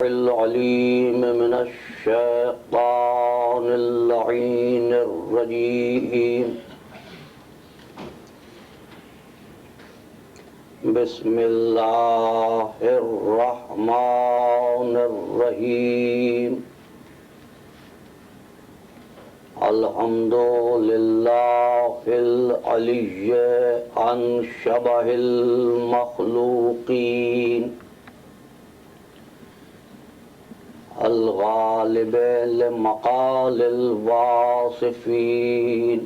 العليم من الشيطان اللعين الرجيم. بسم الله الرحمن الرحيم. الحمد لله العلي عن شبه المخلوقين، الغالب لمقال الواصفين،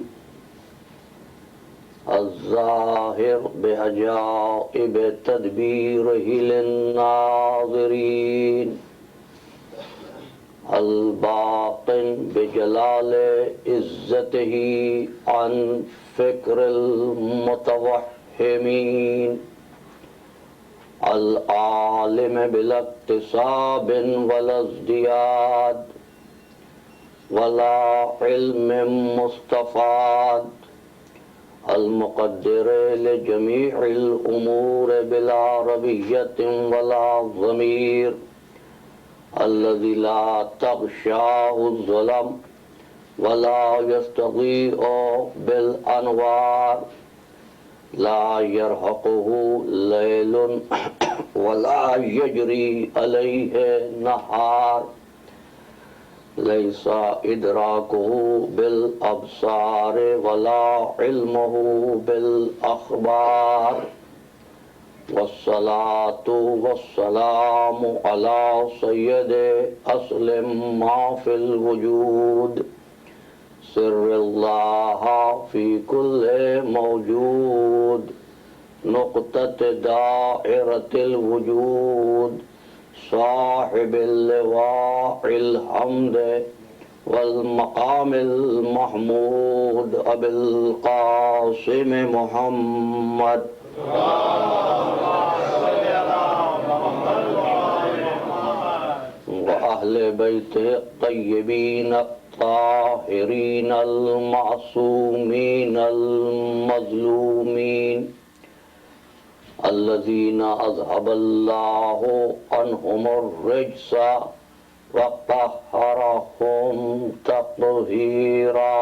الظاهر بعجائب تدبيره للناظرين، الباطن بجلال عزته عن فكر المتوهمين، العالم بلا اكتساب ولا ازدياد ولا علم مستفاد، المقدر لجميع الأمور بلا ربية ولا ضمير، الذي لا تغشاه الظلم ولا يستضيء بالأنوار، لا يرهقه ليل ولا يجري عليه نهار، ليس إدراكه بالأبصار ولا علمه بالأخبار، والصلاة والسلام على سيد أصل ما في الوجود، سر الله في كل موجود، نقطة دائرة الوجود، صاحب اللواء الحمد والمقام المحمود، أبي القاسم محمد وأهل بيته الطيبين الطاهرين المعصومين المظلومين، الذين أذهب الله عنهم الرجس وطهرهم تطهيرا.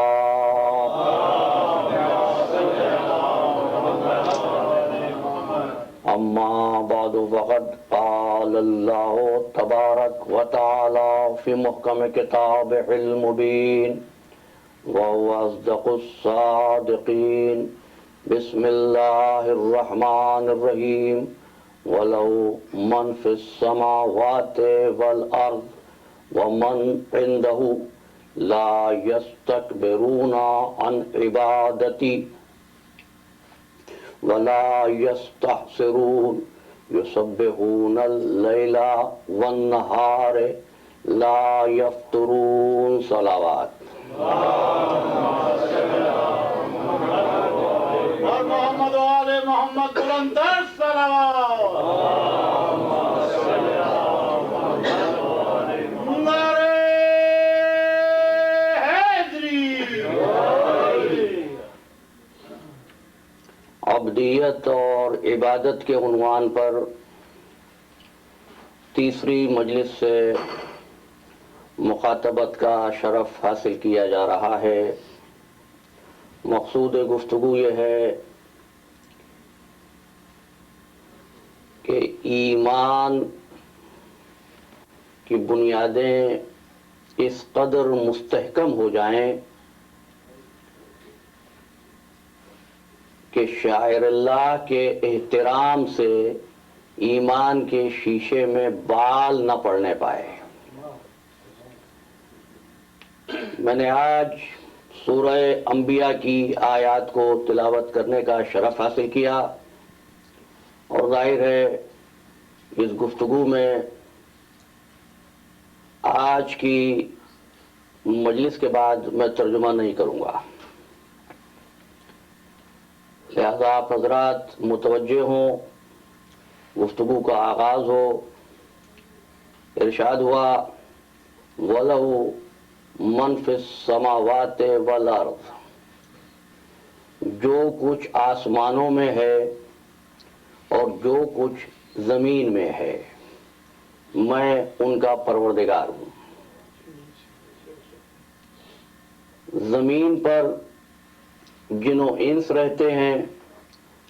أما بعد فقد قال الله تبارك وتعالى في محكم كتابه المبين وهو أصدق الصادقين. بسم الله الرحمن الرحيم. ولو من في السماوات والأرض ومن عنده لا يستكبرون عن عبادتي ولا يستحسرون، يسبحون الليل والنهار لا يفترون. صلوات. محمد وآل محمد بلندر صلوات. نعرہ حیدری. عبدیت اور عبادت کے عنوان پر تیسری مجلس سے مخاطبت کا شرف حاصل کیا جا رہا ہے. مقصود گفتگو یہ ہے کہ ایمان کی بنیادیں اس قدر مستحکم ہو جائیں کہ شاعر اللہ کے احترام سے ایمان کے شیشے میں بال نہ پڑنے پائے. میں نے آج سورہ انبیاء کی آیات کو تلاوت کرنے کا شرف حاصل کیا، اور ظاہر ہے اس گفتگو میں آج کی مجلس کے بعد میں ترجمہ نہیں کروں گا، لہذا آپ حضرات متوجہ ہوں. گفتگو کا آغاز ہو. ارشاد ہوا وَلَوْ مَنْ فِي السَّمَاوَاتِ وَالْأَرْضِ، جو کچھ آسمانوں میں ہے اور جو کچھ زمین میں ہے، میں ان کا پروردگار ہوں۔ زمین پر جن و انس رہتے ہیں،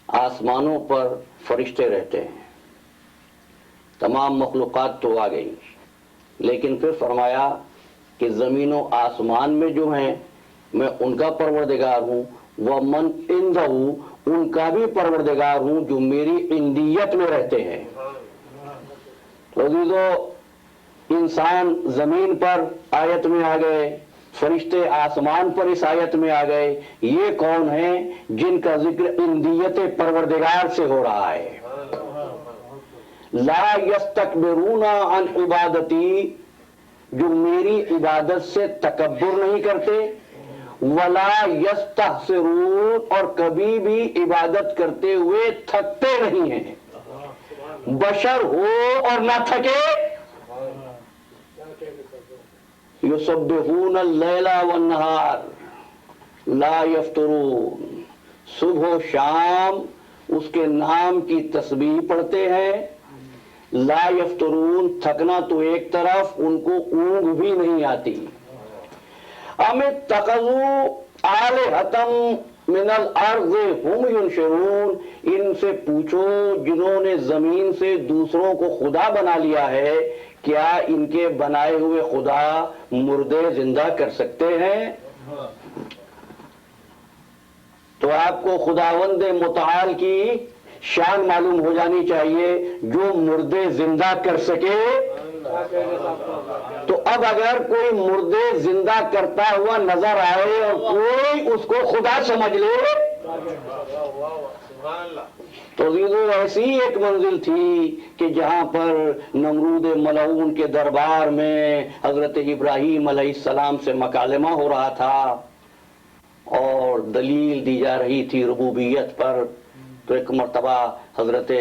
آسمانوں پر فرشتے رہتے ہیں، تمام مخلوقات تو آ گئی، لیکن پھر فرمایا کہ زمین و آسمان میں جو ہیں میں ان کا پروردگار ہوں، وَمَنْ عِنْدَهُ ان کا بھی پروردگار ہوں جو میری عندیت میں رہتے ہیں۔ تو عزیزو، انسان زمین پر آیت میں آ گئے، فرشتے آسمان پر اس آیت میں آ گئے، یہ کون ہیں جن کا ذکر عندیت پروردگار سے ہو رہا ہے؟ لا یستکبرون عن عبادتی، جو میری عبادت سے تکبر نہیں کرتے، ولا یستحسرون اور کبھی بھی عبادت کرتے ہوئے تھکتے نہیں ہیں، بشر ہو اور نہ تھکے، یسبحون اللیل والنہار لا یفترون، صبح و شام اس کے نام کی تسبیح پڑھتے ہیں، لا یفترون، تھکنا تو ایک طرف، ان کو اونگ بھی نہیں آتی۔ ام اتخذوا آلہۃ من الارض ہم ینشرون، ان سے پوچھو جنہوں نے زمین سے دوسروں کو خدا بنا لیا ہے، کیا ان کے بنائے ہوئے خدا مردے زندہ کر سکتے ہیں؟ تو آپ کو خداوند متعال کی شان معلوم ہو جانی چاہیے جو مردے زندہ کر سکے۔ تو اب اگر کوئی مردے زندہ کرتا ہوا نظر آئے اور کوئی اس کو خدا سمجھ لے تو عزیزو، ایسی ایک منزل تھی کہ جہاں پر نمرود ملعون کے دربار میں حضرت ابراہیم علیہ السلام سے مکالمہ ہو رہا تھا اور دلیل دی جا رہی تھی ربوبیت پر، تو ایک مرتبہ حضرت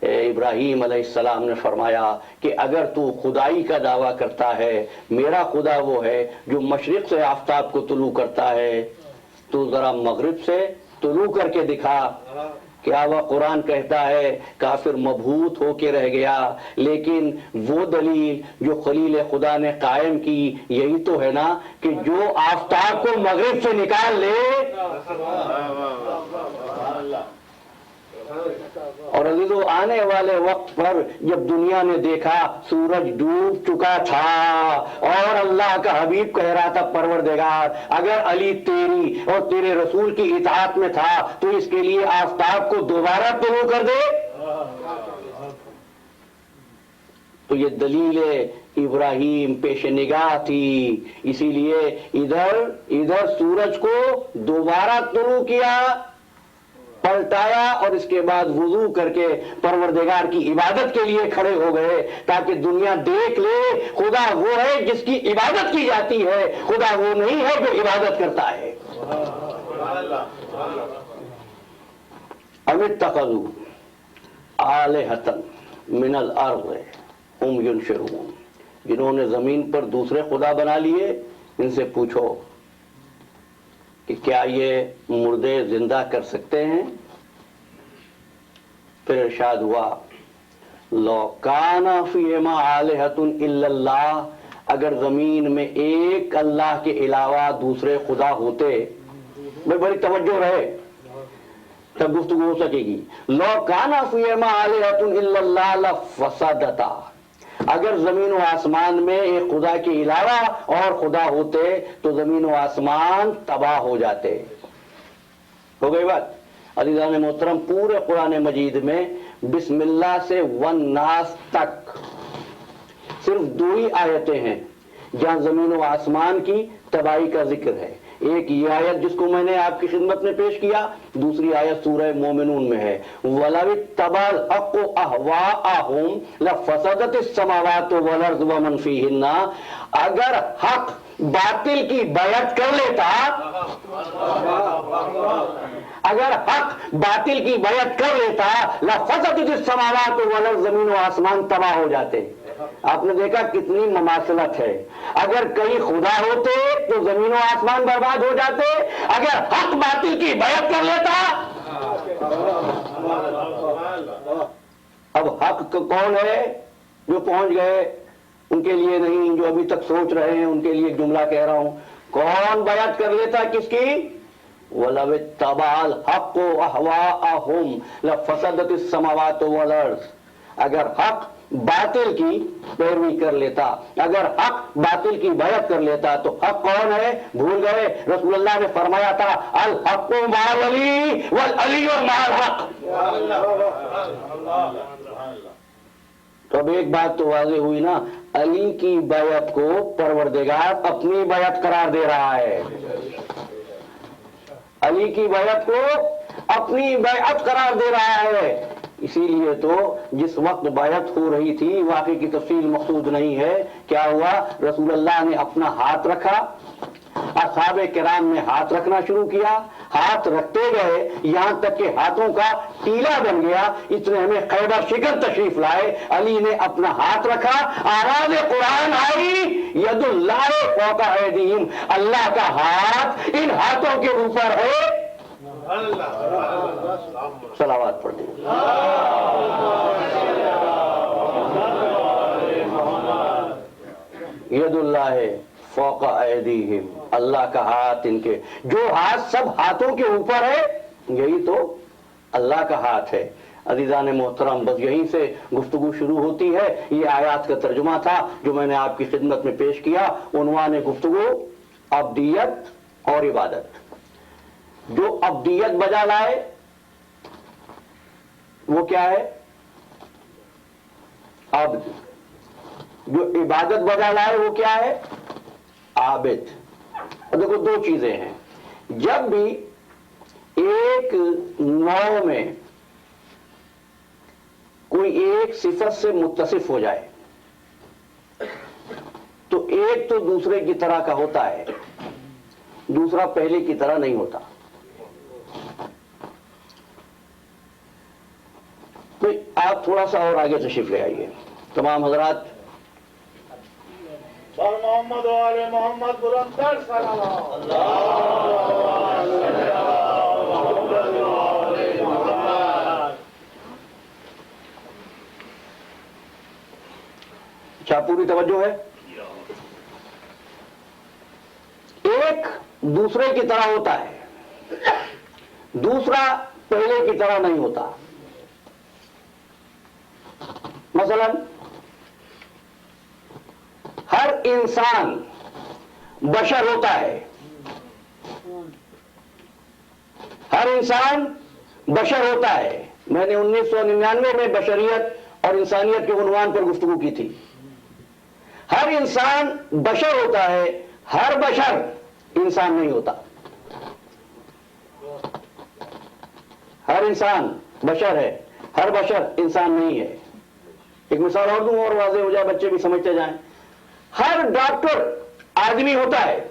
ابراہیم علیہ السلام نے فرمایا کہ اگر تو خدائی کا دعویٰ کرتا ہے، میرا خدا وہ ہے جو مشرق سے آفتاب کو طلوع کرتا ہے، تو ذرا مغرب سے طلوع کر کے دکھا۔ کیا وہ قرآن کہتا ہے کافر مبہوت ہو کے رہ گیا، لیکن وہ دلیل جو خلیل خدا نے قائم کی یہی تو ہے نا کہ جو آفتاب کو مغرب سے نکال لے۔ اور عزیزو، آنے والے وقت پر جب دنیا نے دیکھا سورج ڈوب چکا تھا اور اللہ کا حبیب کہہ رہا تھا پروردگار اگر علی تیری اور تیرے رسول کی اطاعت میں تھا تو اس کے لیے آفتاب کو دوبارہ طلوع کر دے، تو یہ دلیل ابراہیم پیش نگاہ تھی، اسی لیے ادھر سورج کو دوبارہ طلوع کیا، پلٹایا، اور اس کے بعد وضو کر کے پروردگار کی عبادت کے لیے کھڑے ہو گئے تاکہ دنیا دیکھ لے خدا وہ ہے جس کی عبادت کی جاتی ہے، خدا وہ نہیں ہے جو عبادت کرتا ہے۔ ام اتخذوا آلہۃ من الارض ہم ینشرون، جنہوں نے زمین پر دوسرے خدا بنا لیے، ان سے پوچھو کہ کیا یہ مردے زندہ کر سکتے ہیں؟ پھر ارشاد ہوا لو کان فیہما آلہۃ الا اللہ، اگر زمین میں ایک اللہ کے علاوہ دوسرے خدا ہوتے، میں بڑی توجہ رہے تب گفتگو ہو سکے گی، لو کان فیہما آلہۃ الا اللہ لفسدتا، اگر زمین و آسمان میں ایک خدا کے علاوہ اور خدا ہوتے تو زمین و آسمان تباہ ہو جاتے۔ ہو گئی بات؟ عزیزان محترم، پورے قرآن مجید میں بسم اللہ سے والناس تک صرف 2 ہی آیتیں ہیں جہاں زمین و آسمان کی تباہی کا ذکر ہے۔ ایک یہ آیت جس کو میں نے آپ کی خدمت میں پیش کیا، دوسری آیت سورہ مومنون میں ہے وَلَوِ اتَّبَعَ الْحَقُّ أَهْوَاءَهُمْ لَفَسَدَتِ السَّمَاوَاتُ وَالْأَرْضُ وَمَنْ فِيهِنَّ، اگر حق باطل کی بیعت کر لیتا، اگر حق باطل کی بیعت کر لیتا لَفَسَدَتِ السَّمَاوَاتُ وَالْأَرْضُ، زمین و آسمان تباہ ہو جاتے۔ آپ نے دیکھا کتنی مماثلت ہے، اگر کئی خدا ہوتے تو زمین و آسمان برباد ہو جاتے، اگر حق باطل کی بیعت کر لیتا۔ اب حق کون ہے؟ جو پہنچ گئے ان کے لیے نہیں، جو ابھی تک سوچ رہے ہیں ان کے لیے ایک جملہ کہہ رہا ہوں، کون بیعت کر لیتا کس کی؟ وَلَوِ اتَّبَعَ الْحَقُّ أَهْوَاءَهُمْ لَفَسَدَتِ السَّمَاوَاتُ وَالْأَرْضُ، اگر حق باطل کی پیروی کر لیتا، اگر حق باطل کی بیعت کر لیتا تو حق کون ہے بھول گئے؟ رسول اللہ نے فرمایا تھا الحق مع الولی والعلی مع الحق۔ تو اب ایک بات تو واضح ہوئی نا، علی کی بیعت کو پروردگار اپنی بیعت قرار دے رہا ہے، علی کی بیعت کو اپنی بیعت قرار دے رہا ہے۔ اسی لیے تو جس وقت بیعت ہو رہی تھی، واقعی کی تفصیل مقصود نہیں ہے، کیا ہوا؟ رسول اللہ نے اپنا ہاتھ رکھا، اصحاب کرام نے ہاتھ رکھنا شروع کیا، ہاتھ رکھتے گئے یہاں تک کہ ہاتھوں کا ٹیلا بن گیا۔ اتنے میں خیبر شکن تشریف لائے، علی نے اپنا ہاتھ رکھا، آواز قرآن آئی ید اللہ فوق ایدیہم، اللہ کا ہاتھ ان ہاتھوں کے اوپر ہے۔ صلوات پڑھ دیں۔ ید اللہ فوق ایدیہم، اللہ کا ہاتھ ان کے، جو ہاتھ سب ہاتھوں کے اوپر ہے یہی تو اللہ کا ہاتھ ہے۔ عزیزان محترم، بس یہیں سے گفتگو شروع ہوتی ہے۔ یہ آیات کا ترجمہ تھا جو میں نے آپ کی خدمت میں پیش کیا۔ عنوان گفتگو عبدیت اور عبادت۔ جو عبدیت بجا لائے وہ کیا ہے؟ عبد۔ جو عبادت بجا لائے وہ کیا ہے؟ عابد۔ اور دیکھو دو چیزیں ہیں، جب بھی ایک نوع میں کوئی ایک صفت سے متصف ہو جائے تو ایک تو دوسرے کی طرح کا ہوتا ہے، دوسرا پہلے کی طرح نہیں ہوتا۔ تو آپ تھوڑا سا اور آگے تشریف لے آئیے تمام حضرات۔ بر محمد و آل محمد بلندتر صلوات۔ اچھا، پوری توجہ ہے؟ ایک دوسرے کی طرح ہوتا ہے، دوسرا پہلے کی طرح نہیں ہوتا۔ مثلا ہر انسان بشر ہوتا ہے، ہر انسان بشر ہوتا ہے۔ میں نے 1999 میں بشریت اور انسانیت کے عنوان پر گفتگو کی تھی۔ ہر انسان بشر ہوتا ہے، ہر بشر انسان نہیں ہوتا۔ ہر انسان بشر ہے، ہر بشر انسان نہیں ہے۔ ایک مثال اور دوں اور واضح ہو جائے، بچے بھی سمجھتے جائیں۔ ہر ڈاکٹر آدمی ہوتا ہے،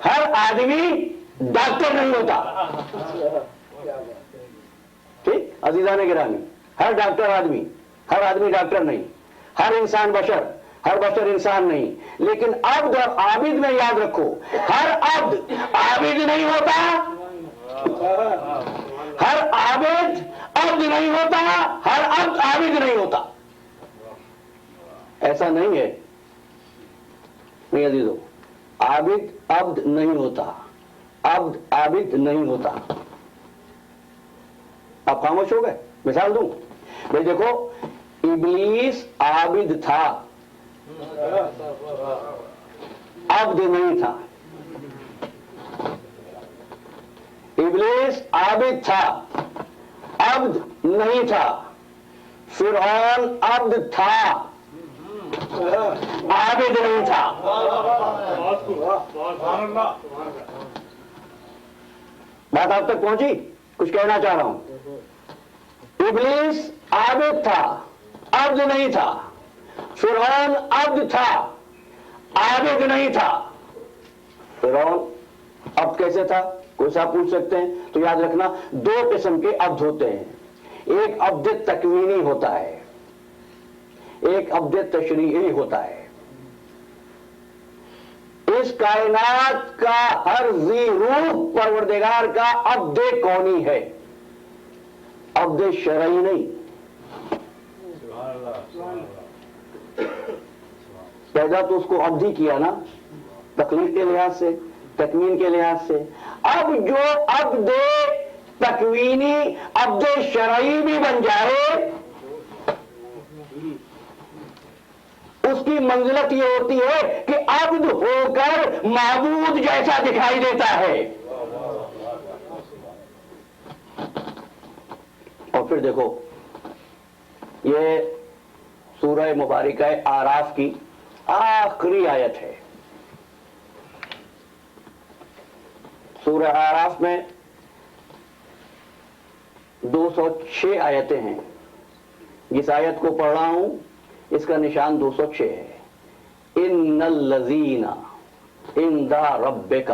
ہر آدمی ڈاکٹر نہیں ہوتا۔ ٹھیک عزیزان گرامی، ہر ڈاکٹر آدمی، ہر آدمی ڈاکٹر نہیں، ہر انسان بشر، ہر بشر انسان نہیں۔ لیکن عبد اور عابد میں یاد رکھو، ہر عبد عابد نہیں ہوتا، ہر عابد عبد نہیں ہوتا، ہر عبد عابد نہیں ہوتا۔ ایسا نہیں ہے میرے عزیزو، عابد عبد نہیں ہوتا، عبد عابد نہیں ہوتا۔ آپ خاموش ہو گئے؟ مثال دوں بھائی، دیکھو ابلیس عابد تھا، عبد نہیں تھا۔ ابلیس عابد تھا، عبد نہیں تھا۔ فرعون عبد تھا، عابد نہیں تھا۔ بات آپ تک پہنچی؟ کچھ کہنا چاہ رہا ہوں۔ ابلیس عابد تھا، عبد نہیں تھا۔ فرعون عبد تھا، عابد نہیں تھا۔ فرعون عبد کیسے تھا؟ کوئی صاحب پوچھ سکتے ہیں؟ تو یاد رکھنا دو قسم کے عبد ہوتے ہیں، ایک عبد تکوینی ہوتا ہے، ایک عبد تشریعی ہوتا ہے۔ اس کائنات کا ہر ذی روح پروردگار کا عبد کونی ہے، عبد شرعی نہیں، پیدا تو اس کو عبد ہی کیا نا، تخلیق کے لحاظ سے، تکوین کے لحاظ سے۔ اب جو عبد تکوینی عبد شرعی بھی بن جائے، اس کی منزلت یہ ہوتی ہے کہ عبد ہو کر معبود جیسا دکھائی دیتا ہے۔ اور پھر دیکھو، یہ سورہ مبارکہ اعراف کی آخری آیت ہے۔ سورہ اعراف میں 206 آیتیں ہیں۔ جس آیت کو پڑھ رہا ہوں اس کا نشان 206 ہے۔ ان الذین عند ربک،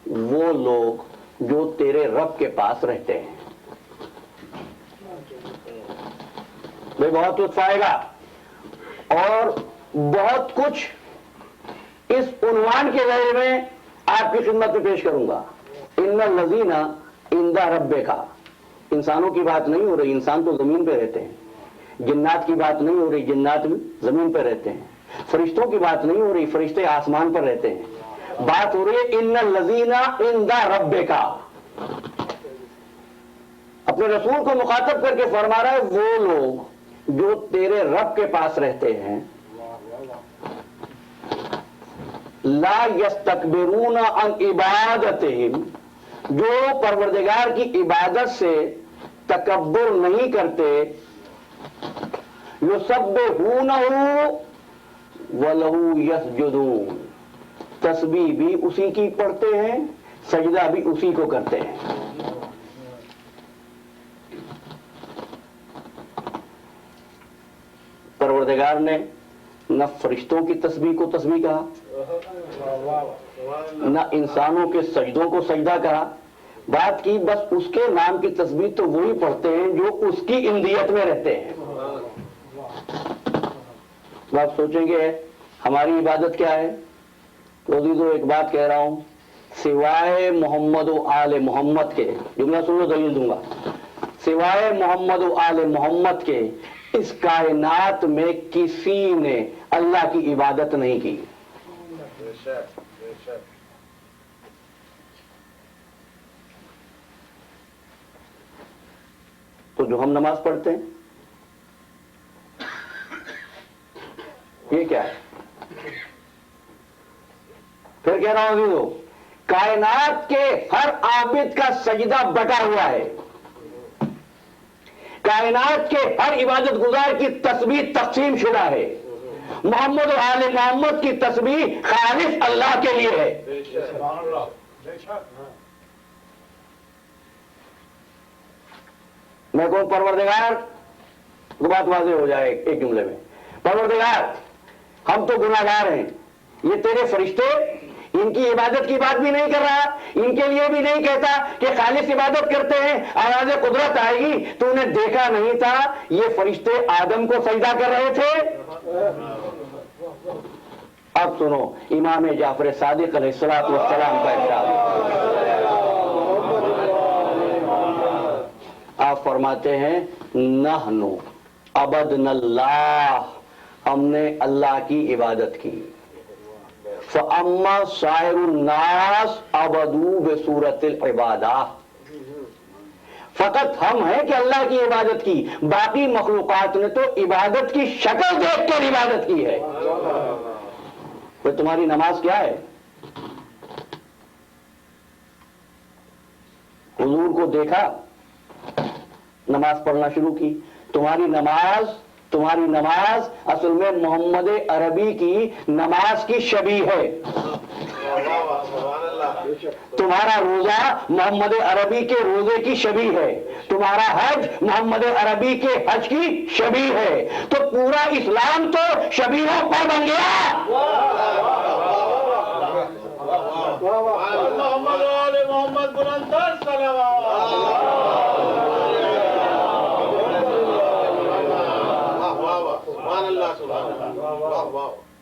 وہ لوگ جو تیرے رب کے پاس رہتے ہیں۔ میں بہت لطف آئے گا اور بہت کچھ اس عنوان کے ذریعے میں آپ کی خدمت میں پیش کروں گا۔ ان الذین عند ربک، انسانوں کی بات نہیں ہو رہی، انسان تو زمین پہ رہتے ہیں۔ جنات کی بات نہیں ہو رہی، جنات بھی زمین پہ رہتے ہیں۔ فرشتوں کی بات نہیں ہو رہی، فرشتے آسمان پر رہتے ہیں۔ بات ہو رہی ہے ان الذین عند ربک۔ اپنے رسول کو مخاطب کر کے فرما رہا ہے وہ لوگ جو تیرے رب کے پاس رہتے ہیں، لا یستکبرون عن عبادتہم، جو پروردگار کی عبادت سے تکبر نہیں کرتے، یسبحونہ ولہ یسجدون، تسبیح بھی اسی کی پڑھتے ہیں، سجدہ بھی اسی کو کرتے ہیں۔ پروردگار نے نہ فرشتوں کی تسبیح کو تسبیح کہا، نہ انسانوں کے سجدوں کو سجدہ کہا، بات کی بس اس کے نام کی تسبیح تو وہی پڑھتے ہیں جو اس کی اندیت میں رہتے ہیں۔ آپ سوچیں گے ہماری عبادت کیا ہے؟ تو عزیزو ایک بات کہہ رہا ہوں، سوائے محمد و آل محمد کے، جملہ سن لو دلیل دوں گا، سوائے محمد و آل محمد کے اس کائنات میں کسی نے اللہ کی عبادت نہیں کی۔ تو جو ہم نماز پڑھتے ہیں یہ کیا ہے؟ پھر کہہ رہا ہوں کائنات کے ہر عابد کا سجدہ بٹا ہوا ہے، کائنات کے ہر عبادت گزار کی تسبیح تقسیم شدہ ہے، محمد و آل محمد کی تسبیح خالص اللہ کے لیے ہے۔ میں کہوں پروردگار، تو بات واضح ہو جائے ایک جملے میں، پروردگار ہم تو گناہگار ہیں، یہ تیرے فرشتے ان کی عبادت کی بات بھی نہیں کر رہا، ان کے لیے بھی نہیں کہتا کہ خالص عبادت کرتے ہیں، آواز قدرت آئے گی تو انہیں دیکھا نہیں تھا یہ فرشتے آدم کو سجدہ کر رہے تھے۔ اب سنو امام جعفر صادق علیہ السلام کا ارشاد، آپ فرماتے ہیں نحن عبدنا اللہ، ہم نے اللہ کی عبادت کی، فَأَمَّا سَائِرُ النَّاسِ عَبَدُوا بِصُورَةِ الْعِبَادَةِ، فقط ہم ہیں کہ اللہ کی عبادت کی، باقی مخلوقات نے تو عبادت کی شکل دیکھ کر عبادت کی ہے۔ پھر تمہاری نماز کیا ہے؟ حضور کو دیکھا، نماز پڑھنا شروع کی، تمہاری نماز اصل میں محمد عربی کی نماز کی شبیہ ہے، تمہارا روزہ محمد عربی کے روزے کی شبیہ ہے، تمہارا حج محمد عربی کے حج کی شبیہ ہے، تو پورا اسلام تو شبیہوں پر بن گیا۔ محمد و آل محمد بلندر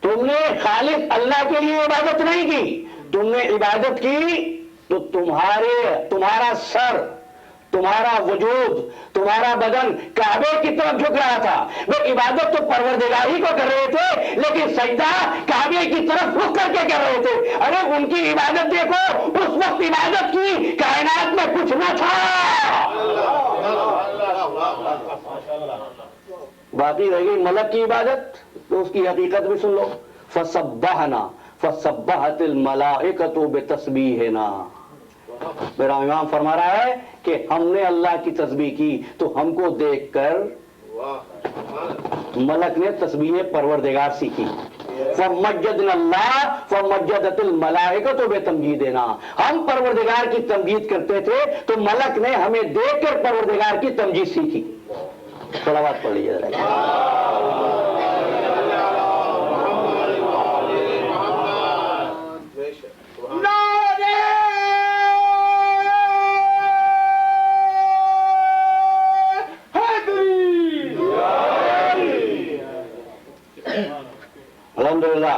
تم نے خالص اللہ کے لیے عبادت نہیں کی، تم نے عبادت کی تو تمہارا سر، تمہارا وجود، تمہارا بدن کعبے کی طرف جھک رہا تھا. وہ عبادت تو پروردگار ہی کو کر رہے تھے، لیکن سجدہ کعبے کی طرف رخ کر کے کر رہے تھے. ارے ان کی عبادت دیکھو، اس وقت عبادت کی کائنات میں کچھ نہ تھا. باقی رہ گئی ملک کی عبادت، تو اس کی حقیقت بھی سن لو. فسبحنا فسبحت الملائکۃ بتسبیحنا. میرا امام فرما رہا ہے کہ ہم نے اللہ کی تسبیح کی تو ہم کو دیکھ کر ملک نے تسبیح پروردگار سیکھی. فمجدنا اللہ فمجدت الملائکۃ بتمجیدنا. ہم پروردگار کی تمجید کرتے تھے تو ملک نے ہمیں دیکھ کر پروردگار کی تمجید سیکھی. صلوات پڑھ لیجیے ذرا. الحمدللہ.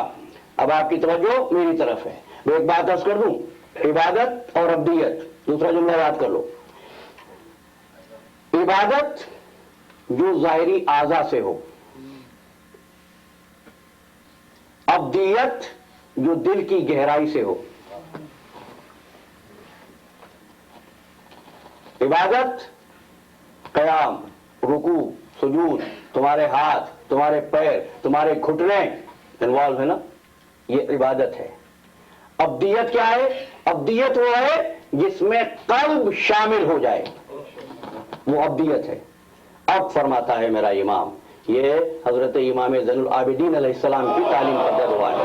اب آپ کی توجہ میری طرف ہے. میں ایک بات عرض کر دوں، عبادت اور عبدیت. دوسرا جملہ یاد کر لو. عبادت جو ظاہری اعضاء سے ہو، عبدیت جو دل کی گہرائی سے ہو. عبادت قیام، رکوع، سجود، تمہارے ہاتھ، تمہارے پیر، تمہارے گھٹنے انوالو ہے نا، یہ عبادت ہے. عبدیت کیا ہے؟ عبدیت وہ ہے جس میں قلب شامل ہو جائے، وہ عبدیت ہے. اب فرماتا ہے میرا امام، یہ حضرت امام زین العابدین علیہ السلام کی تعلیم کا در ہوا ہے.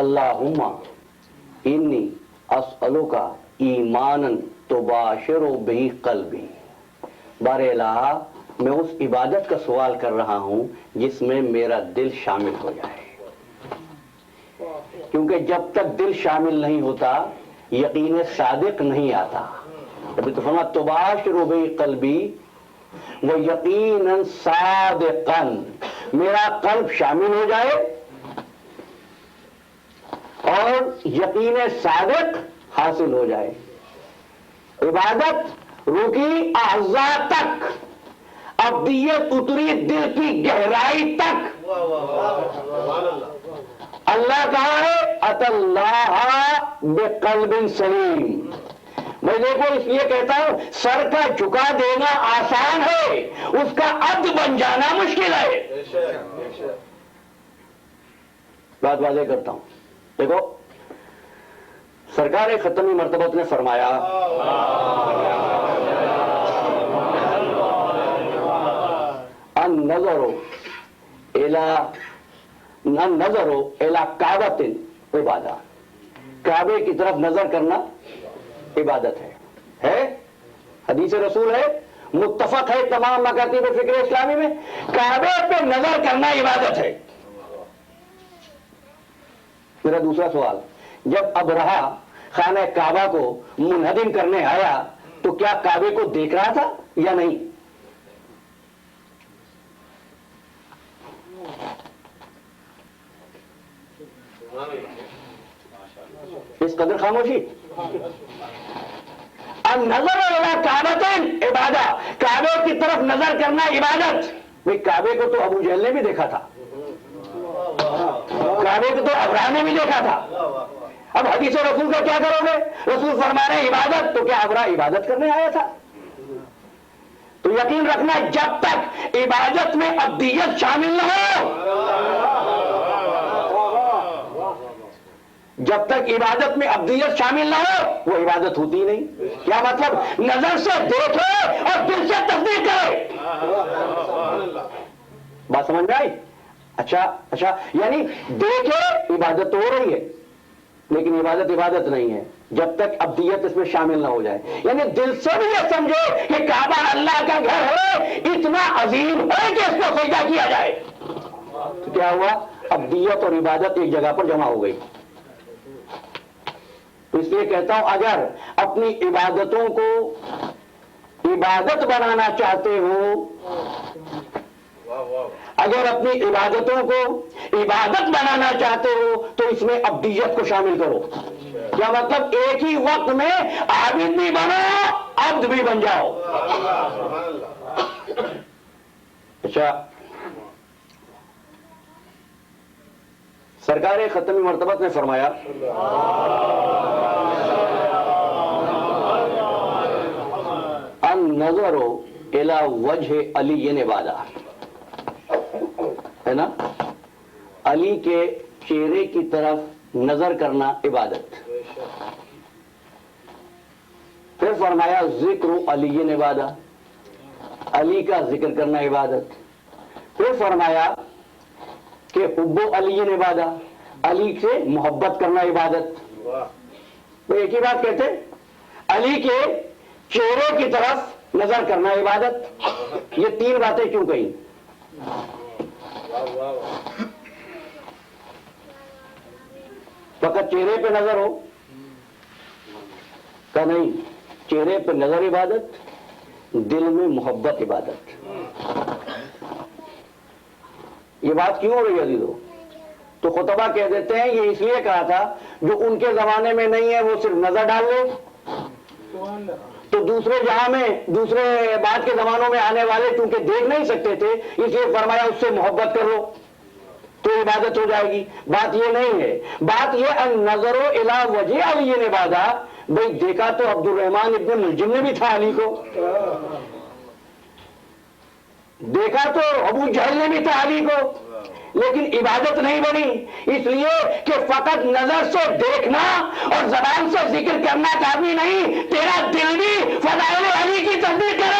اللہم انی اسألک ایمانا تباشر بہ قلبی. بار الہ، میں اس عبادت کا سوال کر رہا ہوں جس میں میرا دل شامل ہو جائے. کیونکہ جب تک دل شامل نہیں ہوتا یقین صادق نہیں آتا. ابھی تو فرما تباشر بہ قلبی و یقینا صادقا. میرا قلب شامل ہو جائے اور یقین صادق حاصل ہو جائے. عبادت رکی اعضاء تک، عبدیت اتری دل کی گہرائی تک. اللہ کہا ہے ات اللہ بقلب سلیم. میں دیکھو اس لیے کہتا ہوں سر کا جھکا دینا آسان ہے، اس کا عبد بن جانا مشکل ہے. بات واضح کرتا ہوں. دیکھو سرکار ختمی مرتبت نے فرمایا النظر الی کعبۃ عبادہ. کعبے کی طرف نظر کرنا عبادت ہے. حدیث رسول ہے، متفق ہے تمام مکاتب فکر اسلامی میں. کعبے پہ نظر کرنا عبادت ہے. میرا دوسرا سوال، جب ابرہہ خانہ کعبہ کو منہدم کرنے آیا تو کیا کعبے کو دیکھ رہا تھا یا نہیں؟ اس قدر خاموشی. النظر الی کعبۃ عبادہ. کعبے کی طرف نظر کرنا عبادت. بھئی کعبے کو تو ابو جہل نے بھی دیکھا تھا، کعبے کو تو ابرہہ نے بھی دیکھا تھا. اب حدیث رسول کا کیا کرو گے؟ رسول فرما رہے ہیں عبادت، تو کیا ابرہہ عبادت کرنے آیا تھا؟ تو یقین رکھنا جب تک عبادت میں عبدیت شامل نہ ہو، جب تک عبادت میں عبدیت شامل نہ ہو وہ عبادت ہوتی نہیں. کیا مطلب؟ نظر سے دیکھے اور دل سے تصدیق کرے. بات سمجھ میں آئی؟ اچھا یعنی دیکھے عبادت تو ہو رہی ہے لیکن عبادت نہیں ہے جب تک عبدیت اس میں شامل نہ ہو جائے. یعنی دل سے بھی یہ سمجھو کہ کعبہ اللہ کا گھر ہے، اتنا عظیم ہے کہ اس کو سجدہ کیا جائے. تو کیا ہوا؟ عبدیت اور عبادت ایک جگہ پر جمع ہو گئی. تو اس لیے کہتا ہوں اگر اپنی عبادتوں کو عبادت بنانا چاہتے ہو اگر اپنی عبادتوں کو عبادت بنانا چاہتے ہو تو اس میں عبدیت کو شامل کرو. کیا مطلب؟ ایک ہی وقت میں عابد بھی بنو، عبد بھی بن جاؤ. اچھا، سرکار ختم مرتبت نے فرمایا النظر الی وجہ علی عبادہ، ہے نا؟ علی کے چہرے کی طرف نظر کرنا عبادت. پھر فرمایا ذکر علی عبادہ، علی کا ذکر کرنا عبادت. پھر فرمایا کہ حب علی عبادہ، علی سے محبت کرنا عبادت. وہ ایک ہی بات کہتے، علی کے چہرے کی طرف نظر کرنا عبادت. یہ تین باتیں کیوں کہیں؟ فقط چہرے پہ نظر ہو کا نہیں، چہرے پہ نظر عبادت، دل میں محبت عبادت. یہ بات کیوں ہو رہی ہے عزیزو؟ تو خطبہ کہہ دیتے ہیں یہ اس لیے کہا تھا جو ان کے زمانے میں نہیں ہے وہ صرف نظر ڈال لے، تو دوسرے جہاں میں دوسرے بعد کے زمانوں میں آنے والے چونکہ دیکھ نہیں سکتے تھے اس لیے فرمایا اس سے محبت کرو تو عبادت ہو جائے گی. بات یہ نہیں ہے، بات یہ النظر الی وجہ علی عبادہ. بھئی دیکھا تو عبد الرحمن ابن ملجم نے بھی تھا علی کو، دیکھا تو ابو جہل نے بھی تھا علی کو، لیکن عبادت نہیں بنی. اس لیے کہ فقط نظر سے دیکھنا اور زبان سے ذکر کرنا کافی نہیں، تیرا دل بھی فضائل علی کی تصدیق کرے.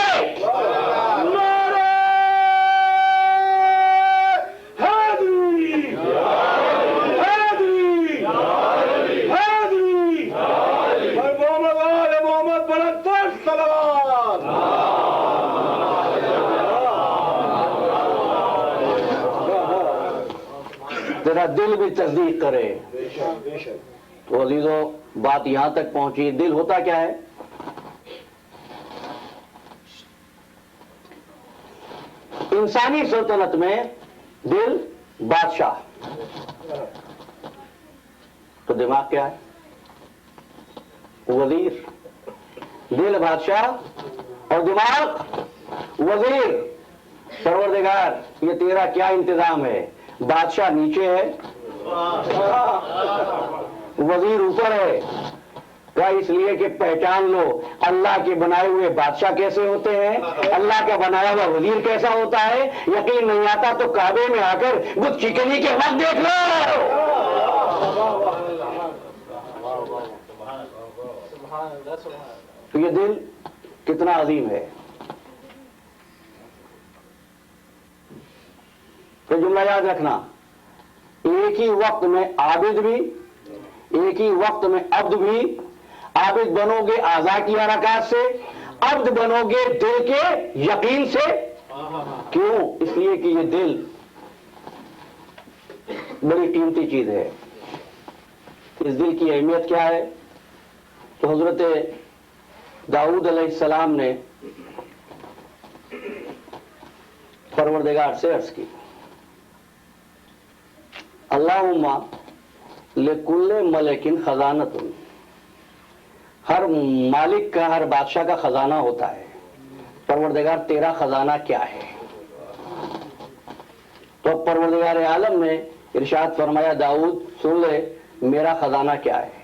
تیرا دل بھی تصدیق کرے. تو عزیزو بات یہاں تک پہنچی. دل ہوتا کیا ہے؟ انسانی سلطنت میں دل بادشاہ، تو دماغ کیا ہے؟ وزیر. دل بادشاہ اور دماغ وزیر. پروردگار یہ تیرا کیا انتظام ہے؟ بادشاہ نیچے ہے، وزیر اوپر ہے. کیا اس لیے کہ پہچان لو اللہ کے بنائے ہوئے بادشاہ کیسے ہوتے ہیں، اللہ کا بنایا ہوا وزیر کیسا ہوتا ہے. یقین نہیں آتا تو کعبے میں آ کر بت چکنی کے وقت دیکھ لو. تو یہ دل کتنا عظیم ہے. تو جملہ یاد رکھنا، ایک ہی وقت میں عابد بھی، ایک ہی وقت میں عبد بھی. عابد بنو گے اعضاء کی حرکات سے، عبد بنو گے دل کے یقین سے. کیوں؟ اس لیے کہ یہ دل بڑی قیمتی چیز ہے. اس دل کی اہمیت کیا ہے؟ تو حضرت داؤد علیہ السلام نے پروردگار سے عرض کی اللہم لکل ملک خزانۃ. ہر مالک کا، ہر بادشاہ کا خزانہ ہوتا ہے. پروردگار تیرا خزانہ کیا ہے؟ تو پروردگار عالم نے ارشاد فرمایا داؤد سن لے میرا خزانہ کیا ہے.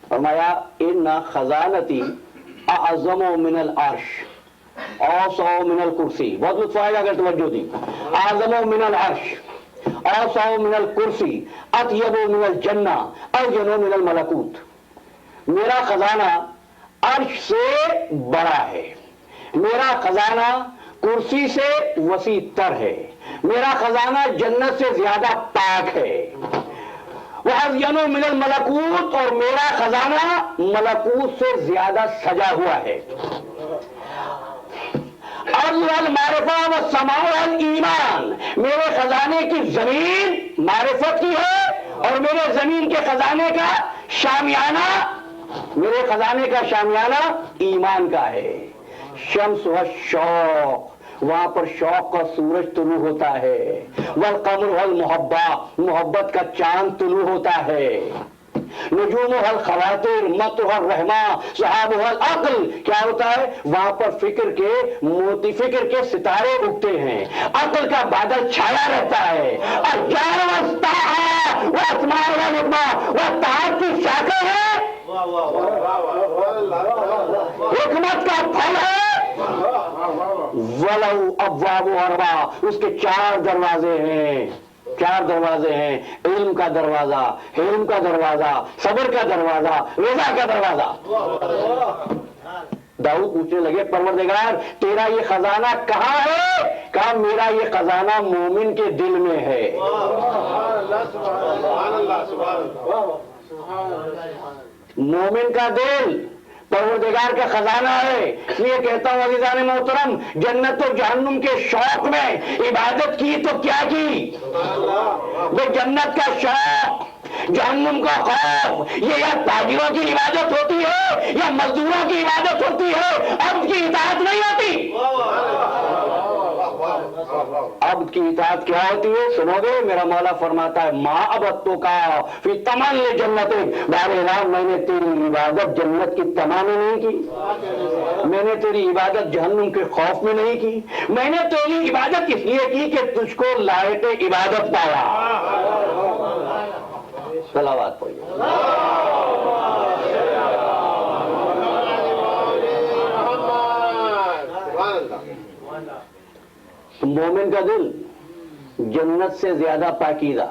فرمایا ان خزانتی اعظم من العرش اوسع من الکرسی. بہت لطف آئے گا اگر توجہ دی. اعظم من العرش اوسع من الکرسی اطیب من الجنہ ارجن من الملکوت. میرا خزانہ عرش سے بڑا ہے، میرا خزانہ کرسی سے وسیع تر ہے، میرا خزانہ جنت سے زیادہ پاک ہے. وَأَزْيَنُ مِنَ الْمَلَكُوتِ، اور میرا خزانہ ملکوت سے زیادہ سجا ہوا ہے. ارض المعرفہ والسماء والایمان، میرے خزانے کی زمین معرفت کی ہے اور میرے زمین کے خزانے کا شامیانہ، میرے خزانے کا شامیانہ ایمان کا ہے. شمس والشوق وہاں پر شوق کا سورج طلوع ہوتا ہے، والقمر والمحبہ، محبت کا چاند طلوع ہوتا ہے، نجومها الخواتر مطرها الرحمہ سحابها العقل، کیا ہوتا ہے وہاں پر فکر کے موتی، فکر کے ستارے اگتے ہیں، عقل کا بادل چھایا رہتا ہے، الجار والسطاحہ واسمان والنجمہ والطاعت کی شاخیں ہیں، حکمت کا پھل ہے، ولو ابواب اربع، اس کے 4 دروازے ہیں، 4 دروازے ہیں، علم کا دروازہ، حلم کا دروازہ، صبر کا دروازہ، رضا کا دروازہ۔ داؤد پوچھنے لگے پروردگار تیرا یہ خزانہ کہاں ہے؟ کہا میرا یہ خزانہ مومن کے دل میں ہے۔ مومن کا دل پروردگار کا خزانہ ہے، اس لیے کہتا ہوں عزیزان محترم، جنت و جہنم کے شوق میں عبادت کی تو کیا کی؟ وہ جنت کا شوق، جہنم کا خوف، یہ یا تاجروں کی عبادت ہوتی ہے یا مزدوروں کی عبادت ہوتی ہے، عبد کی اطاعت نہیں ہوتی۔ عبد کی اطاعت کیا ہوتی ہے سنو گے؟ میرا مولا فرماتا ہے ما عبدتو کا فی تمن جنت، بہرحال میں نے تیری عبادت جنت کی تمنا میں نہیں کی، میں نے تیری عبادت جہنم کے خوف میں نہیں کی، میں نے تیری عبادت اس لیے کی کہ تجھ کو لائق عبادت پایا۔ صلوات پڑھیے۔ مومن کا دل جنت سے زیادہ پاکیزہ،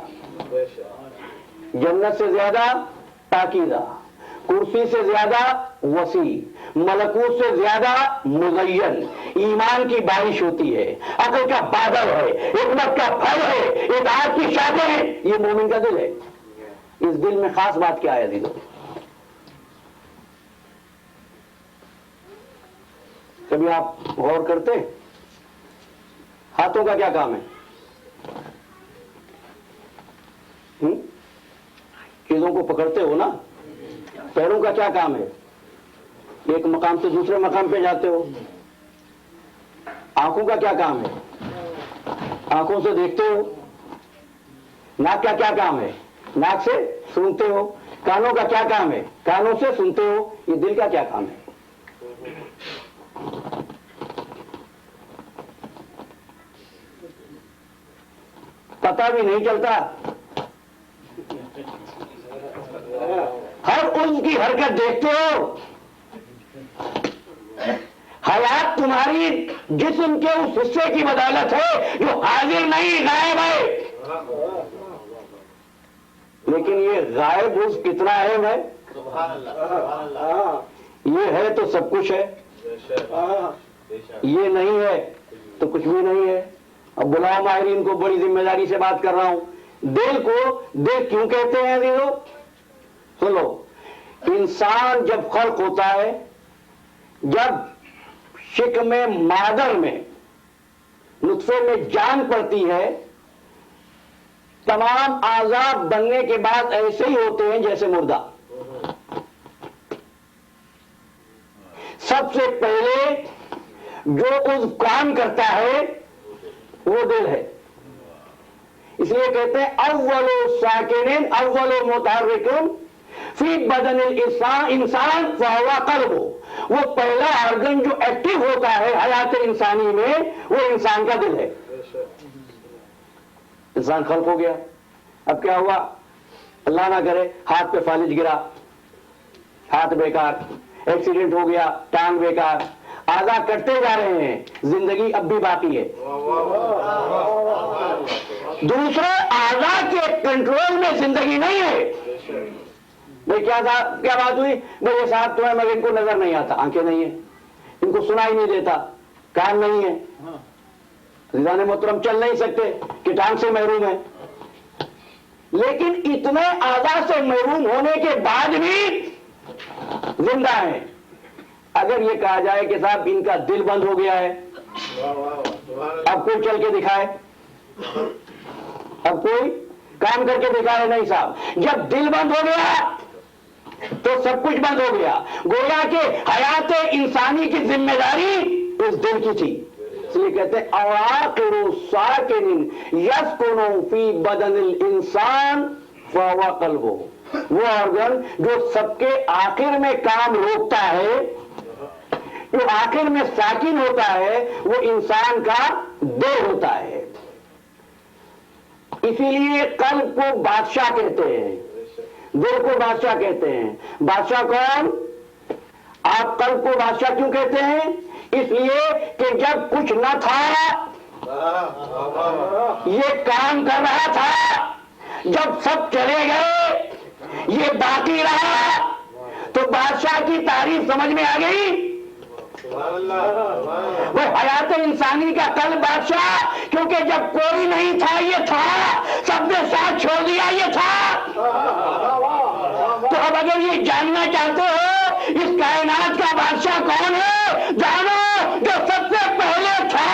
جنت سے زیادہ پاکیزہ، کرسی سے زیادہ وسیع، ملکوت سے زیادہ مزین، ایمان کی بارش ہوتی ہے، عقل کا بادل ہے، حکمت کا پھل ہے، اطاعت کی شاخیں ہیں، یہ مومن کا دل ہے۔ اس دل میں خاص بات کیا ہے عزیزو؟ کبھی آپ غور کرتے ہیں ہاتھوں کا کیا کام ہے؟ چیزوں کو پکڑتے ہو نا۔ پیروں کا کیا کام ہے؟ ایک مقام سے دوسرے مقام پہ جاتے ہو۔ آنکھوں کا کیا کام ہے؟ آنکھوں سے دیکھتے ہو۔ ناک کا کیا کام ہے؟ ناک سے سنتے ہو۔ کانوں کا کیا کام ہے؟ کانوں سے سنتے ہو۔ یہ دل کا کیا کام ہے؟ پتہ بھی نہیں چلتا، ہر عضو کی حرکت دیکھتے ہو۔ حیات تمہاری جسم کے اس حصے کی بدولت ہے جو حاضر نہیں غائب ہے، لیکن یہ غائب عضو کتنا اہم ہے؟ یہ ہے تو سب کچھ ہے، یہ نہیں ہے تو کچھ بھی نہیں ہے۔ اب بلاؤ ماہرین کو، بڑی ذمہ داری سے بات کر رہا ہوں۔ دل کو دل کیوں کہتے ہیں عزیزو؟ سنو، انسان جب خلق ہوتا ہے، جب شکم مادر میں نطفے میں جان پڑتی ہے، تمام اعضاء بننے کے بعد ایسے ہی ہوتے ہیں جیسے مردہ۔ سب سے پہلے جو عضو کام کرتا ہے وہ دل ہے، اس لیے کہتے ہیں اول ساکن اول متحرک فی بدن انسان فہو قلب، وہ پہلا آرگن جو ایکٹیو ہوتا ہے حیات انسانی میں وہ انسان کا دل ہے۔ انسان خلق ہو گیا، اب کیا ہوا؟ اللہ نہ کرے ہاتھ پہ فالج گرا، ہاتھ بیکار، ایکسیڈنٹ ہو گیا، ٹانگ بیکار، اعضاء کٹتے جا رہے ہیں، زندگی اب بھی باقی ہے۔ دوسرے اعضاء کے کنٹرول میں زندگی نہیں ہے۔ بھئی کیا بات ہوئی؟ بھئی یہ صاحب تو ہے مگر ان کو نظر نہیں آتا، آنکھیں نہیں ہیں، ان کو سنائی نہیں دیتا، کان نہیں ہے، عزیزان محترم چل نہیں سکتے کہ ٹانگ سے محروم ہے، لیکن اتنے اعضاء سے محروم ہونے کے بعد بھی زندہ ہیں۔ اگر یہ کہا جائے کہ صاحب ان کا دل بند ہو گیا ہے، اب کوئی چل کے دکھائے، اب کوئی کام کر کے دکھائے، نہیں صاحب، جب دل بند ہو گیا تو سب کچھ بند ہو گیا۔ گویا کہ حیات انسانی کی ذمہ داری اس دل کی تھی۔ اس لیے کہتے ہیں اواخر ساکن یسکن فی بدن الانسان فهو قلبه، وہ آرگن جو سب کے آخر میں کام روکتا ہے، جو آخر میں ساکن ہوتا ہے، وہ انسان کا دل ہوتا ہے. اسی لیے قلب کو بادشاہ کہتے ہیں، دل کو بادشاہ کہتے ہیں. بادشاہ کون؟ آپ قلب کو بادشاہ کیوں کہتے ہیں؟ اس لیے کہ جب کچھ نہ تھا یہ کام کر رہا تھا، جب سب چلے گئے یہ باقی رہا. تو بادشاہ کی تعریف سمجھ میں آ گئی. وہ حیات انسانی کا قلب بادشاہ، کیونکہ جب کوئی نہیں تھا یہ تھا، سب نے ساتھ چھوڑ دیا یہ تھا. تو اب اگر یہ جاننا چاہتے ہو اس کائنات کا بادشاہ کون ہے، جانو جو سب سے پہلے تھا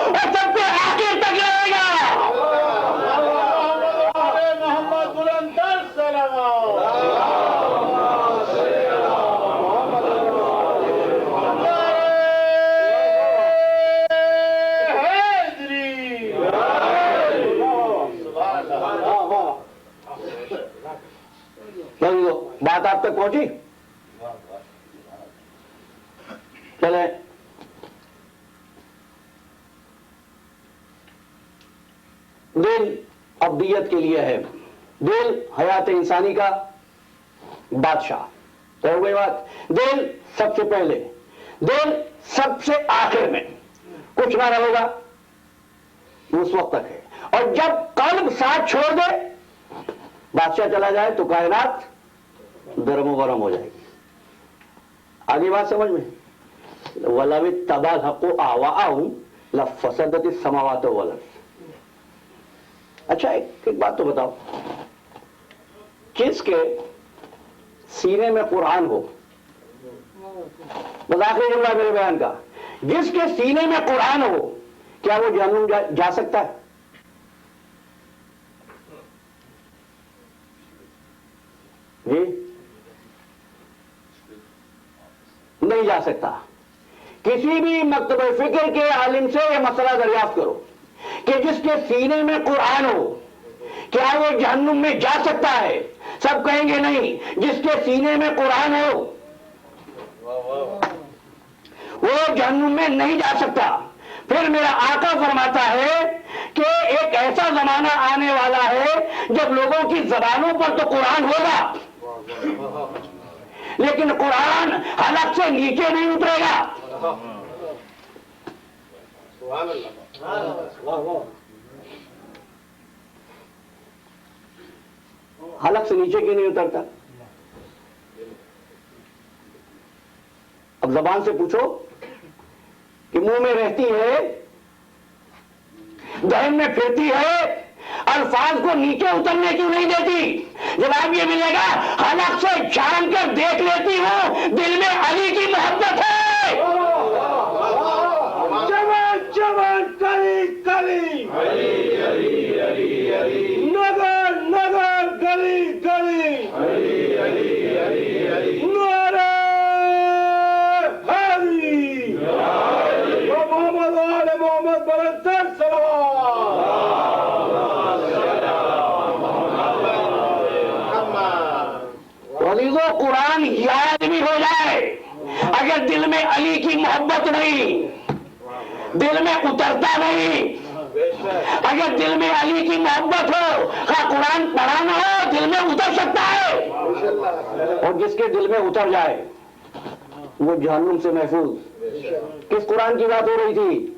اور سب سے آخر تک رہے گا. محمد بلند در سلام. بات آپ تک پہنچی؟ چلیں دل ابدیت کے لیے ہے، دل حیات انسانی کا بادشاہ. تو ہو گئی بات. دل سب سے پہلے، دل سب سے آخر میں، کچھ نہ رہے گا اس وقت تک ہے. اور جب قلب ساتھ چھوڑ دے، بادشاہ چلا جائے تو کائنات درم و برم ہو جائے گی. آگے بات سمجھ میں؟ وَلَوِ اتَّبَعَ الْحَقُّ أَهْوَاءَهُمْ لَفَسَدَتِ السَّمَاوَاتُ وَالْأَرْضُ. اچھا ایک بات تو بتاؤ، جس کے سینے میں قرآن ہو، بس آخری جملہ میرے بیان کا، جس کے سینے میں قرآن ہو، کیا وہ جہنم جا سکتا ہے؟ جی نہیں جا سکتا. کسی بھی مکتبہ فکر کے عالم سے یہ مسئلہ دریافت کرو کہ جس کے سینے میں قرآن ہو کیا وہ جہنم میں جا سکتا ہے؟ سب کہیں گے نہیں. جس کے سینے میں قرآن ہو وہ جہنم میں نہیں جا سکتا. پھر میرا آقا فرماتا ہے کہ ایک ایسا زمانہ آنے والا ہے جب لوگوں کی زبانوں پر تو قرآن ہوگا لیکن قرآن حلق سے نیچے نہیں اترے گا. حلق سے نیچے کیوں نہیں اترتا؟ اب زبان سے پوچھو کہ منہ میں رہتی ہے، ذہن میں پھرتی ہے، الفاظ کو نیچے اترنے کیوں نہیں دیتی؟ جواب یہ ملے گا حلق سے چھان کر دیکھ لیتی ہوں دل میں علی کی محبت ہے. جوان جوان کلی کلی، نگر نگر گلی گلی، نعرہ حیدری و محمد آل محمد بلند در عزیزو قرآن یاد بھی ہو جائے، اگر دل میں علی کی محبت نہیں، دل میں اترتا نہیں. اگر دل میں علی کی محبت ہو، قرآن پڑھا نہ ہو، دل میں اتر سکتا ہے. اور جس کے دل میں اتر جائے وہ جہنم سے محفوظ. کس قرآن کی بات ہو رہی تھی؟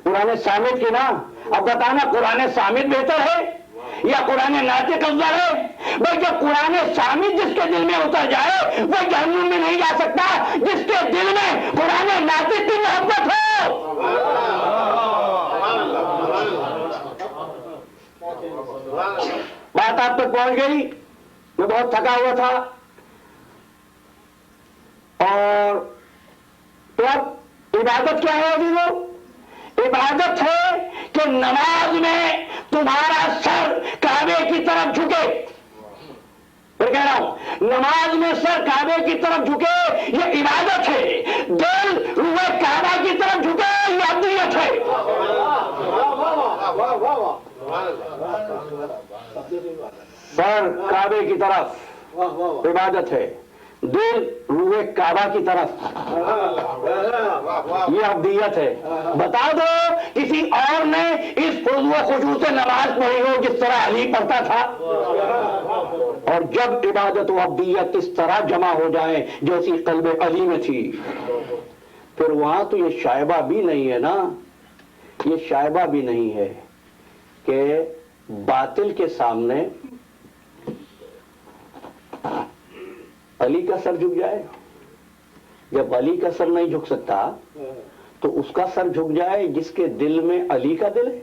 قرآن صامت کی نا. اب بتانا قرآن صامت بہتر ہے یا قرآن ناطق افضل ہے؟ بھائی جب قرآن صامت جس کے دل میں اتر جائے وہ جہنم میں نہیں جا سکتا جس کے دل میں قرآن ناطق کی محبت ہو. بات آپ تک پہنچ گئی؟ میں بہت تھکا ہوا تھا. اور تو اب عبادت کیا ہے عزیزو؟ عبادت ہے کہ نماز میں تمہارا سر کعبے کی طرف جھکے. پھر کہہ رہا ہوں نماز میں سر کعبے کی طرف جھکے یہ عبادت ہے. دل روح کعبہ کی طرف جھکے یہ ابدیت ہے. سر کعبے کی طرف عبادت ہے، دل روح کعبہ کی طرف یہ ابدیت ہے۔ بتا دو کسی اور نے اس خضوع و خشوع سے نماز پڑھی ہو جس طرح علی پڑھتا تھا؟ اور جب عبادت و ابدیت اس طرح جمع ہو جائیں جیسی قلب علی میں تھی، پھر وہاں تو یہ شائبہ بھی نہیں ہے نا، یہ شائبہ بھی نہیں ہے کہ باطل کے سامنے علی کا سر جھک جائے۔ جب علی کا سر نہیں جھک سکتا تو اس کا سر جھک جائے جس کے دل میں علی کا دل ہے۔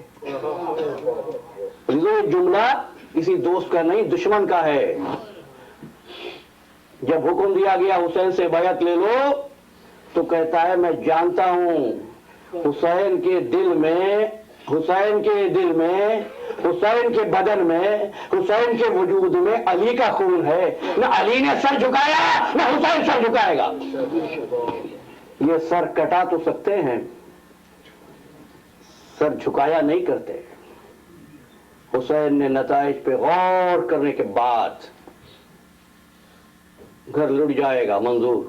یہ جملہ کسی دوست کا نہیں، دشمن کا ہے۔ جب حکم دیا گیا حسین سے بیعت لے لو تو کہتا ہے میں جانتا ہوں حسین کے دل میں، حسین کے دل میں، حسین کے بدن میں، حسین کے وجود میں علی کا خون ہے۔ نہ علی نے سر جھکایا نہ حسین سر جھکائے گا۔ یہ سر کٹا تو سکتے ہیں، سر جھکایا نہیں کرتے۔ حسین نے نتائج پہ غور کرنے کے بعد گھر لٹ جائے گا منظور،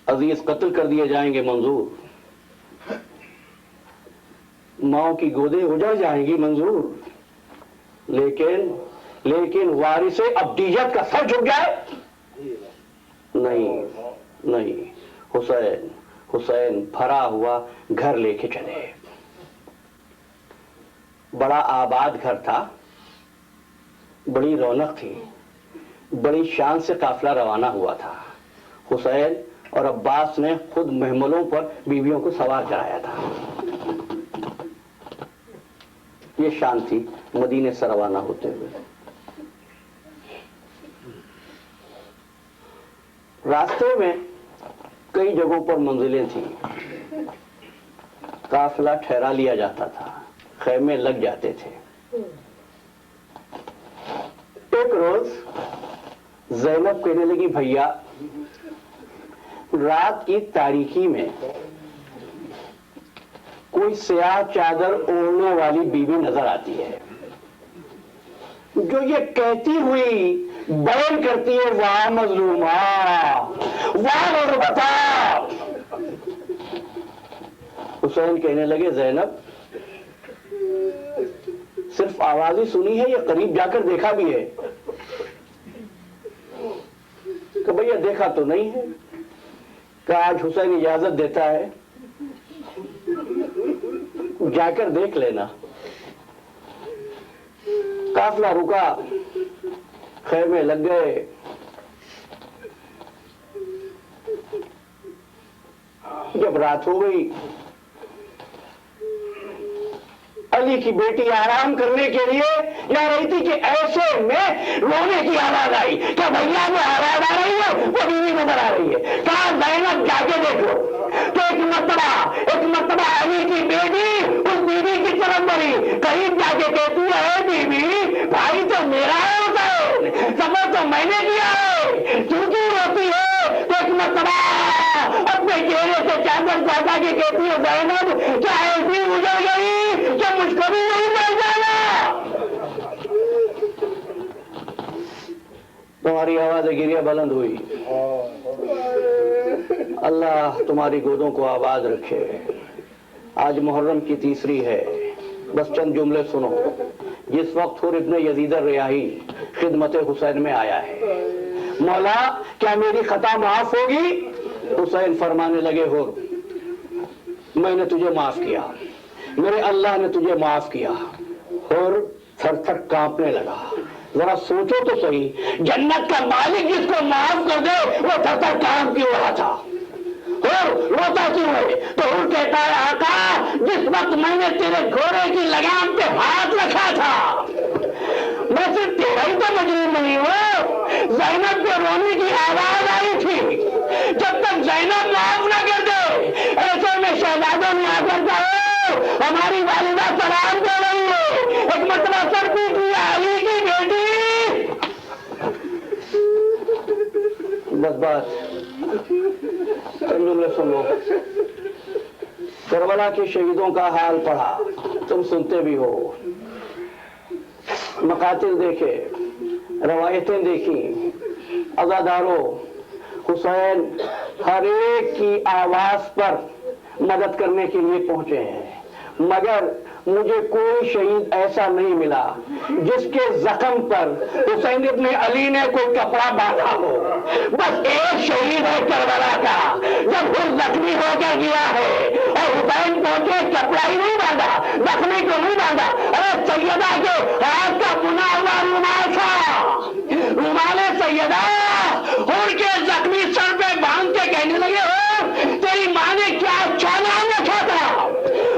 عزیز قتل کر دیے جائیں گے منظور، ماؤں کی گودیں اجڑ جائیں گی منظور، لیکن وارث ابدیت کا سر جھک جائے نہیں، نہیں۔ حسین بھرا ہوا گھر لے کے چلے۔ بڑا آباد گھر تھا، بڑی رونق تھی، بڑی شان سے قافلہ روانہ ہوا تھا۔ حسین اور عباس نے خود محملوں پر بیویوں کو سوار کرایا تھا۔ یہ شان تھی مدینے سے روانہ ہوتے ہوئے۔ راستے میں کئی جگہوں پر منزلیں تھیں، قافلہ ٹھہرا لیا جاتا تھا، خیمے لگ جاتے تھے۔ ایک روز زینب کہنے لگی بھیا رات کی تاریکی میں کوئی سیاہ چادر اوڑھنے والی بیوی نظر آتی ہے جو یہ کہتی ہوئی بیان کرتی ہے واہ مظلومہ، واہ غربتہ۔ حسین کہنے لگے زینب صرف آواز ہی سنی ہے یا قریب جا کر دیکھا بھی ہے؟ کہ بھیا دیکھا تو نہیں ہے۔ کہ آج حسین اجازت دیتا ہے جا کر دیکھ لینا۔ قافلہ رکا، خیمے لگ گئے۔ جب رات ہو گئی علی کی بیٹی آرام کرنے کے لیے جا رہی تھی کہ ایسے میں رونے کی آواز آئی کہ بھیا وہ آواز آ رہی ہے وہ بیوی نظر آ رہی ہے۔ کہا زینب جا کے دیکھو تو ایک مرتبہ علی کی بیٹی اس بیوی کی طرف بڑھی، قریب جا کے کہتی ہے بیوی بھائی تو میرا ہے حسین، سفر تو میں نے کیا ہے، کیوں کی روتی ہے؟ تو ایک مرتبہ اپنے چہرے سے چادر ہٹا کے کہتی ہے زینب کیا ایسی گزر گئی کہ مجھ کو بھی نہیں مل جانا؟ تمہاری آواز گریہ بلند ہوئی۔ اللہ تمہاری گودوں کو آباد رکھے۔ آج محرم کی تیسری ہے، بس چند جملے سنو۔ جس وقت حر ابن یزید الریاحی خدمت حسین میں آیا ہے، مولا کیا میری خطا معاف ہوگی؟ حسین فرمانے لگے حر میں نے تجھے معاف کیا، میرے اللہ نے تجھے معاف کیا۔ حر تھر تھر کانپنے لگا۔ ذرا سوچو تو صحیح، جنت کا مالک جس کو معاف کر دے وہ تھر تھر کانپ کیوں رہا تھا؟ حر روتا کیوں ہے؟ تو حر کہتا ہے آقا جس وقت میں نے تیرے گھوڑے کی لگام پہ ہاتھ رکھا تھا میں صرف تیرا ہی تو مجرم نہیں ہوں، زینب کے رونے کی آواز آئی تھی۔ جب تک زینب معاف نہ کر دے ایسے میں شہزادوں نے آ کر کہا ہماری والدہ سلام دے رہی ہے، ایک مرتبہ سر پیٹ لیا علی کی بیٹی۔ بس بات جملے سنو۔ کربلا کے شہیدوں کا حال پڑھا، تم سنتے بھی ہو، مقاتل دیکھے، روایتیں دیکھی، عزاداروں حسین ہر ایک کی آواز پر مدد کرنے کے لیے پہنچے ہیں، مگر مجھے کوئی شہید ایسا نہیں ملا جس کے زخم پر حسین ابن علی نے کوئی کپڑا باندھا ہو۔ بس ایک شہید ہے کربلا کا، جب وہ زخمی ہو کر گیا ہے اور حسین پہنچے، کپڑا ہی نہیں باندھا، زخمی کو نہیں باندھا، ارے سیدہ کے ہاتھ کا بنا ہوا رومال تھا، رومال سیدہ اڑ کے زخمی سر پہ باندھ کے کہنے لگے، تیری ماں نے کیا اچھا نام رکھا تھا،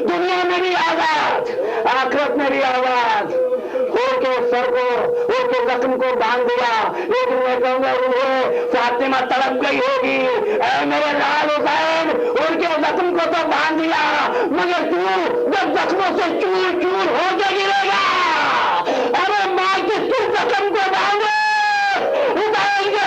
دنیا میری آواز، آخرت میری آواز، اڑ کے سر کو، اڑ کے زخم کو باندھ دیا۔ لیکن میں کہوں گا روح فاطمہ تڑپ گئی ہوگی، اے میرے لال حسین، اڑ کے زخم کو تو باندھ دیا، مگر تو جب زخموں سے چور چور ہو کے گرے گا، ارے ماں کی تو زخم کو باندھے حسین کے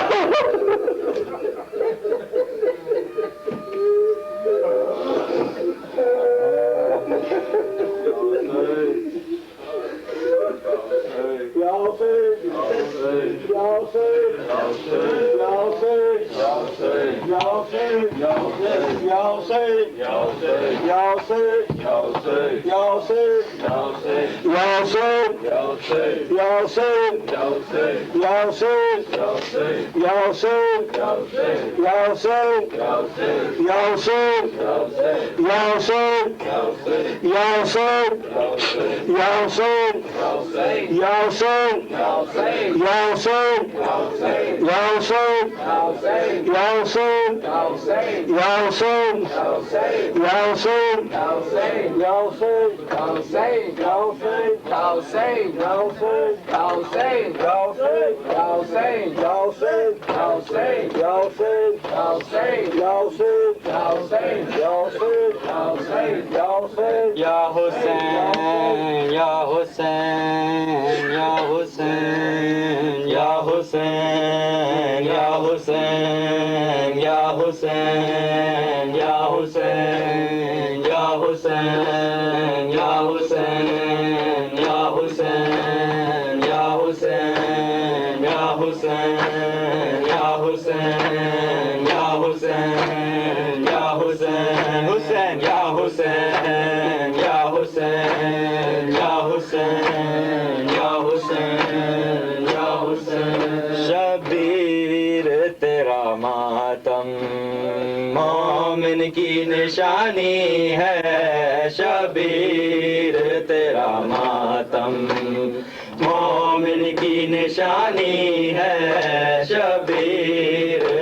مومن کی نشانی ہے، شبیر تیرا ماتم مومن کی نشانی ہے، شبیر